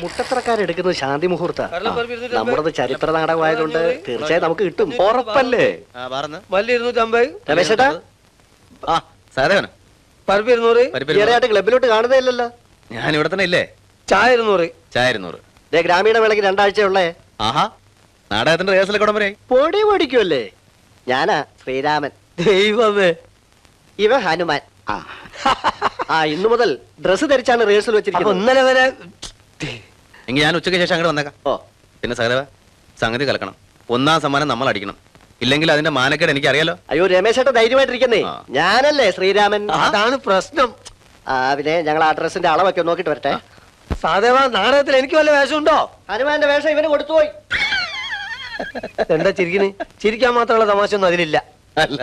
മുട്ടത്തറക്കാരെടുക്കുന്നത് ശാന്തി മുഹൂർത്ത. നമ്മുടെ ചരിത്ര നാടകമായതുകൊണ്ട് തീർച്ചയായും നമുക്ക് കിട്ടും. ഉറപ്പല്ലേ? രമേശേട്ടാ, പരിപ്പ് 200. ഈയിടെയായിട്ട് ക്ലബിലോട്ട് കാണുന്നേ ഇല്ലല്ലോ. ഞാൻ ഇവിടെ തന്നെ ഇല്ലേ? ചായ 200. ചായ 200. ഗ്രാമീണ വേളയ്ക്ക് 2 ആഴ്ചയുള്ളേ. ആഹാ, നാടകത്തിന്റെ റിഹേഴ്സലൊക്കെ ഉടമ്പരേ പൊടി പൊടിക്കുമല്ലേ? ഞാനാ ശ്രീരാമൻ. ദൈവമേ, ഇവ ഹനുമാൻ. ഇന്നു മുതൽ ഡ്രസ് ധരിച്ചാണ് റിഹേഴ്സൽ വെച്ചിരിക്കുന്നത്. ഇന്നലെ വരെ. എങ്കിൽ ഞാൻ ഉച്ചയ്ക്ക് ശേഷം അങ്ങോട്ട് വന്നേക്കാം. ഓ, പിന്നെ സഹദേവ, സംഗതി കലക്കണം. 1ാം സമ്മാനം നമ്മൾ അടിക്കണം. ഇല്ലെങ്കിൽ അതിന്റെ മാനക്കേട് എനിക്ക് അറിയാലോ. അയ്യോ രമേശേട്ട ധൈര്യമായിട്ടിരിക്കുന്നേ. ഞാനല്ലേ ശ്രീരാമൻ. അതാണ് പ്രശ്നം. പിന്നെ ഞങ്ങൾ ആ ഡ്രസ്സിന്റെ അളവൊക്കെ നോക്കിട്ട് വരട്ടെ. സാധേവ, നാടകത്തിൽ എനിക്ക് വല്ല വേഷമുണ്ടോ? ഹനുമാന്റെ വേഷം ഇവന് കൊടുത്തുപോയി. എന്താ ചിരിക്കണ്? ചിരിക്കാൻ മാത്രമുള്ള തമാശ ഒന്നും അതിലില്ല. അല്ല,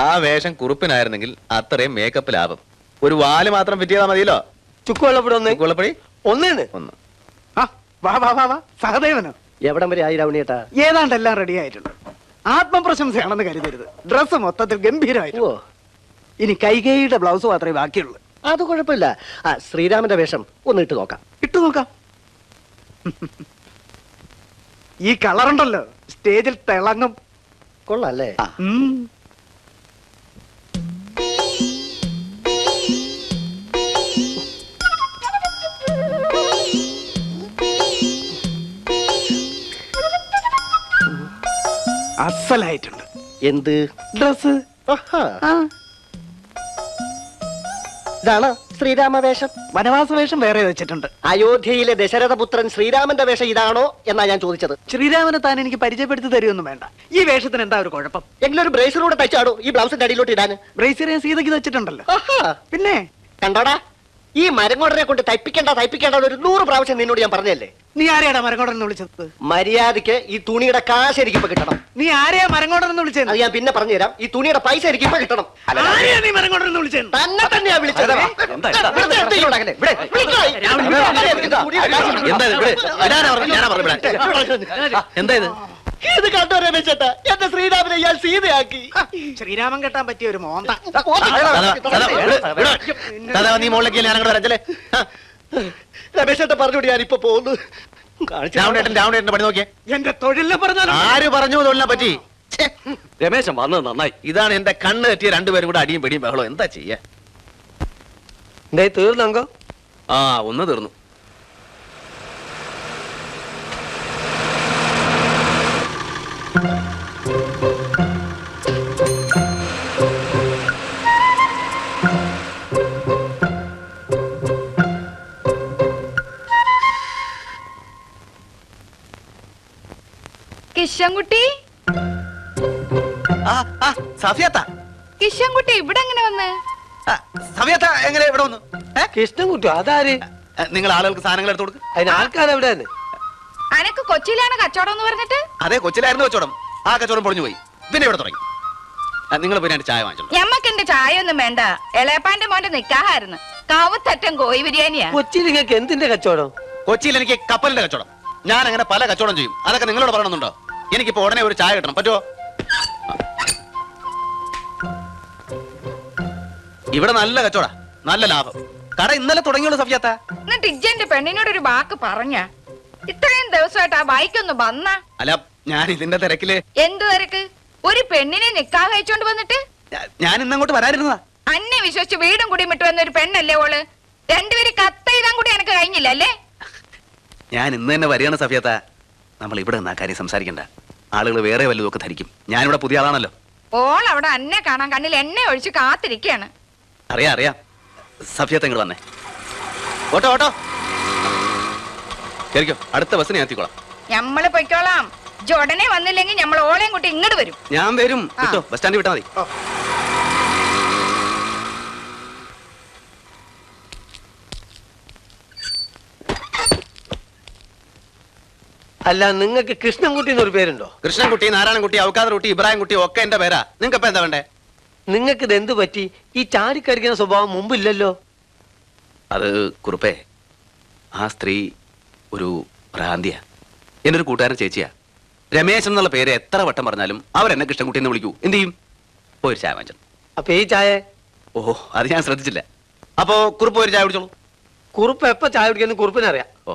ആ വേഷം കുറുപ്പിനായിരുന്നെങ്കിൽ അത്രയും മേക്കപ്പ് ലാഭം. ഒരു വാല് മാത്രം ഫിറ്റ് മതിയല്ലോ. ചുക്കുവെള്ളപ്പടി ഒന്ന്. കുളപ്പടി ഒന്നേന്ന്. ഒന്ന്. സഹദേവനോ? എവിടം വരെ ആയി രാവണിയേട്ടാ? ഏതാണ്ട് എല്ലാം റെഡി ആയിട്ടുണ്ട്. ആത്മപ്രശംസയാണെന്ന് കരുതരുത്. ഡ്രസ് മൊത്തത്തിൽ ഗംഭീരമായിരുന്നു. ഇനി കൈകൈയുടെ ബ്ലൗസ് മാത്രമേ ബാക്കിയുള്ളൂ. അത് കുഴപ്പമില്ല. ശ്രീരാമന്റെ വേഷം ഒന്ന് ഇട്ട് നോക്കാം. ഇട്ടു നോക്കാം. ഈ കളറുണ്ടല്ലോ, സ്റ്റേജിൽ തിളങ്ങും. കൊള്ളാല്ലേ? അസലായിട്ടുണ്ട്. എന്ത് ഡ്രസ്? ഇതാണ് ശ്രീരാമ വേഷം. വനവാസ വേഷം വേറെ വെച്ചിട്ടുണ്ട്. അയോധ്യയിലെ ദശരഥപുത്രൻ ശ്രീരാമന്റെ വേഷം ഇതാണോ എന്നാ ഞാൻ ചോദിച്ചത്. ശ്രീരാമനെ താൻ എനിക്ക് പരിചയപ്പെടുത്തി തരുമൊന്നും വേണ്ട. ഈ വേഷത്തിന് എന്താ ഒരു കുഴപ്പം? എങ്കിലും ഒരു ബ്രേസറൂടെ തയ്ച്ചാടോ ഈ ബ്ലൗസിന്റെ അടിയിലോട്ട് ഇടാൻ. ബ്രേസറിയെ സീതയ്ക്ക് വെച്ചിട്ടുണ്ടല്ലോ. പിന്നെ കണ്ടോടാ, ഈ മരങ്ങോടനെ കൊണ്ട് തയ്പ്പിക്കേണ്ട ഒരു 100 പ്രാവശ്യം നിന്നോട് ഞാൻ പറഞ്ഞല്ലേ. നീ ആരെയാടാ മരങ്ങോടനെന്ന് വിളിച്ചത്? മര്യാദയ്ക്ക് ഈ തുണിയുടെ കാശ് എനിക്ക് ഇപ്പൊ കിട്ടണം. നീ ആരെയാ മരങ്ങോടനെന്ന് വിളിച്ചത്? അത് ഞാൻ പിന്നെ പറഞ്ഞുതരാം. ഈ തുണിയുടെ പൈസ എനിക്ക് ഇപ്പൊ കിട്ടണം. ആരെയാ നീ മരങ്ങോടനെന്ന് വിളിച്ചത്? തന്നെ തന്നെയാ വിളിച്ചത്. എന്താ ഇത്? ഇത് കണ്ടോ രമേശേട്ടാ, എന്റെ ശ്രീരാമനെ ഇയാൾ സീതയാക്കി. ശ്രീരാമൻ കെട്ടാൻ പറ്റിയ ഒരു മോന്ത. നീ മുകളിലേക്ക് ഞാൻ അങ്ങോട്ട് വരച്ചല്ലേ. രമേശേട്ട പറഞ്ഞോട് ഞാൻ ഇപ്പൊ പോകുന്നു. രാവണേട്ടന്റെ പണി നോക്കിയേ. എന്റെ തൊഴിലിനെ പറഞ്ഞാൽ ആര് പറഞ്ഞു തൊഴിലിനെ പറ്റി? രമേശൻ വന്നത് നന്നായി. ഇതാണ് എന്റെ കണ്ണ് തെറ്റിയ രണ്ടുപേരും കൂടെ അടിയും പിടിയും ബഹളം. എന്താ ചെയ്യാ? തീർന്നോ? ഒന്ന് തീർന്നു. കിഷൻകുട്ടി, കിഷൻകുട്ടി ഇവിടെ എങ്ങനെ വന്ന്? സവ്യത്ത എങ്ങനെ ഇവിടെ വന്നു? കൃഷ്ണൻകുട്ടി അതാര്? നിങ്ങൾ ആളുകൾക്ക് സാധനങ്ങൾ എടുത്തു കൊടുക്കും. അതിന് ആൾക്കാരെവിടെ? അനക്ക് കൊച്ചിയിലാണ് കച്ചവടം എന്ന് പറഞ്ഞിട്ട്? അതെ, കൊച്ചിയിലായിരുന്നു കച്ചവടം. ആ കച്ചവടം പൊളിഞ്ഞു പോയി. പിന്നെ ഇവിടെ തുടങ്ങി. നിങ്ങൾ പിന്നെ ചായ വാങ്ങിച്ചോ. ഞമ്മക്ക് എന്റെ ചായ ഒന്നും വേണ്ട. എളയപ്പാന്റെ മോന്റെ നിക്കാഹായിരുന്നു. കാവത്തറ്റം കോഴി ബിരിയാണിയാ. കൊച്ചിയിൽ നിങ്ങൾക്ക് എന്തിന്റെ കച്ചവടം? കൊച്ചിയിൽ എനിക്ക് കപ്പലിന്റെ കച്ചവടം. ഞാൻ അങ്ങനെ പല കച്ചവടം ചെയ്യും. അതൊക്കെ നിങ്ങളോട് പറയണമെന്നുണ്ടോ? എനിക്കിപ്പോ ഉടനെ ഒരു ചായ കിട്ടണം. പറ്റുമോ? ഇവിടെ നല്ല കച്ചവട, നല്ല ലാഭം. കട ഇന്നലെ തുടങ്ങിയുള്ളൂ സഫിയാത്ത. എന്നിട്ട് ഇജ്ജന്റെ പെണ്ണിനോടൊരു വാക്ക് പറഞ്ഞ? ഇത്രയും ദിവസമായിട്ട് ആ ബൈക്കൊന്ന് വന്ന? അല്ല, ഞാൻ ഇതിന്റെ തിരക്കില്. എന്തു തിരക്ക്? ഒരു പെണ്ണിനെ നിക്കാഹ് കഴിച്ചോണ്ട് വന്നിട്ട്? ഞാൻ ഇന്നങ്ങോട്ട് വരാനിരുന്നതാ. അന്നെ വിശ്വസിച്ച് വീടും കൂടി വിട്ടു വന്ന ഒരു പെണ്ണല്ലേ ഓള്. രണ്ടുപേരും കത്തെഴുതാൻ കൂടി എനക്ക് കഴിഞ്ഞില്ല അല്ലേ? ഞാൻ ഇന്ന് തന്നെ വരികയാണ് സഫിയാത്ത. നമ്മൾ ഇവിടെ നിന്നാ കാര്യം സംസാരിക്കണ്ട. ആളുകൾ വേറെ വല്ലതൊക്കെ ധരിക്കും. ഞാനിവിടെ പുതിയ ആളാണല്ലോ. ഓൾ അവിടെ അന്നെ കാണാൻ കണ്ണിൽ എണ്ണ ഒഴിച്ച് കാത്തിരിക്കുകയാണ്. അറിയാം. സഫിയാത്ത ഇങ്ങോട്ട് വന്നേ. ഓട്ടോ കേറിക്കോ. അടുത്ത ബസ്സിന് ഞാൻ എത്തിക്കോളാം. ഞമ്മള് പൊയ്ക്കോളാം. ഉടനെ വന്നില്ലെങ്കിൽ നമ്മൾ ഓളെയും കൂട്ടി ഇങ്ങോട്ട് വരും. ഞാൻ വരും. കേട്ടോ, ബസ് സ്റ്റാൻഡിൽ വിട്ടാ മതി. അല്ല, നിങ്ങൾക്ക് കൃഷ്ണൻകുട്ടി എന്നൊരു പേരുണ്ടോ? കൃഷ്ണൻകുട്ടി, നാരായണൻകുട്ടി, ഔക്കാദർ കുട്ടി, ഇബ്രാഹിം കുട്ടി ഒക്കെ എന്റെ പേരാ. നിങ്ങൾക്ക് ഇപ്പൊ എന്താ വേണ്ടേ? നിങ്ങൾക്ക് ഇത് എന്ത് പറ്റി? ഈ ചാടിക്കരിക്കുന്ന സ്വഭാവം മുമ്പില്ലല്ലോ. അത് കുറുപ്പേ, ആ സ്ത്രീ ഒരു ഭ്രാന്തിയാ. എന്റെ ഒരു കൂട്ടുകാരൻ ചേച്ചിയാ. രമേശൻ എന്നുള്ള പേര് എത്ര വട്ടം പറഞ്ഞാലും അവരെന്നെ കൃഷ്ണൻകുട്ടി എന്ന് വിളിക്കൂ. എന്ത് ചെയ്യും? പോയി ചായ വാങ്ങിച്ചു. അപ്പൊ ഈ ചായ? ഓഹോ, അത് ഞാൻ ശ്രദ്ധിച്ചില്ല. അപ്പോ കുറുപ്പ് ഒരു ചായ കുടിച്ചോളൂ. കുറുപ്പ് എപ്പോ ചായ കുടിക്കുന്നു കുറുപ്പിനറിയാം. ഓ,